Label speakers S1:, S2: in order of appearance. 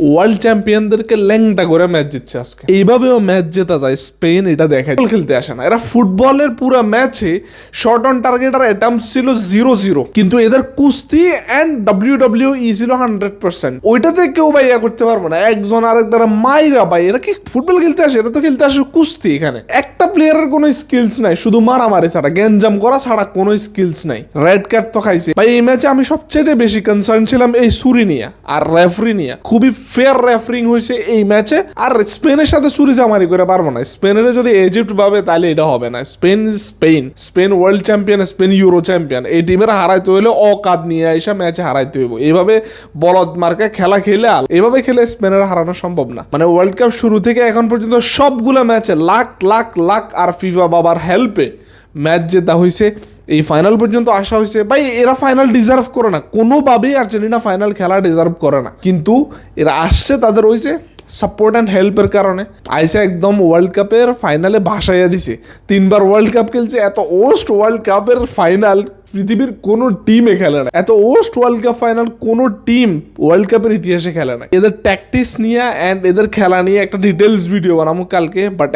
S1: World চ্যাম্পিয়নদেরকে ল্যাংটা করে match জিতছে আজকে। এইভাবেও ম্যাচ জেতা যায় স্পেন, এটা দেখায়। খেলতে আসে না এরা, ফুটবলের পুরো ম্যাচে শর্ট অন টার্গেট আর অ্যাটেম্পট ছিল 0-0, কিন্তু এদের কুস্তি এন্ড WWE ছিল 100%। ওইটাতে কেউ ভাই ইয়া করতে পারবো না, একজন আরেকটার মাইরা ভাই। এরা কি ফুটবল খেলতে আসে? এরা তো খেলতে আসে কুস্তি। এখানে একটা প্লেয়ারের কোনো স্কিলস নাই, শুধু মারামারি ছাড়া, গ্যাঞ্জাম করা ছাড়া কোনো স্কিলস নাই। রেড কার্ড তো খাইছে ভাই। এই ম্যাচে আমি সবচেয়ে বেশি কনসার্ন ছিলাম এই সুরি নিয়ে আর রেফারি নিয়ে। খুবই ফেয়ার রেফারিং হয়েছে এই ম্যাচে। আর স্পেনের সাথে চুরি চামারি করে পারবো না। স্পেনের যদি ইজিপ্ট ভাবে তাহলে এটা হবে না। Spain world champion, Spain euro champion. এই টিমের হারাইতে হইলে অকাদ নিয়ে আইসা ম্যাচে হারাইতে হইব। এইভাবে বলদ মার্কে খেলা খেলে এভাবে খেলে স্পেনের হারানো সম্ভব না। মানে ওয়ার্ল্ড কাপ শুরু থেকে এখন পর্যন্ত সবগুলো ম্যাচে লাখ লাখ লাখ আর ফিফা বাবার হেল্পে ম্যাচ জেতা হয়েছে। এই ফাইনাল পর্যন্ত আসা হয়েছে ভাই। এরা ফাইনাল ডিজার্ভ করে না, কোনোভাবেই আর্জেন্টিনা ফাইনাল খেলা ডিজার্ভ করে না, কিন্তু এরা আসছে তাদের হয়েছে সাপোর্ট অ্যান্ড হেল্পের কারণে। আইসে একদম ওয়ার্ল্ড কাপের ফাইনালে ভাসাইয়া দিছে। 3বার ওয়ার্ল্ড কাপ খেলছে। এত ওস্ট ওয়ার্ল্ড কাপের ফাইনাল পৃথিবীর কোনো টিমে খেলে না। এত ওস্ট ওয়ার্ল্ড কাপ ফাইনাল কোনো টিম ওয়ার্ল্ড কাপের ইতিহাসে খেলে না। এদের ট্যাকটিক্স নিয়ে অ্যান্ড এদের খেলা নিয়ে একটা ডিটেলস ভিডিও বানাবো কালকে, বাট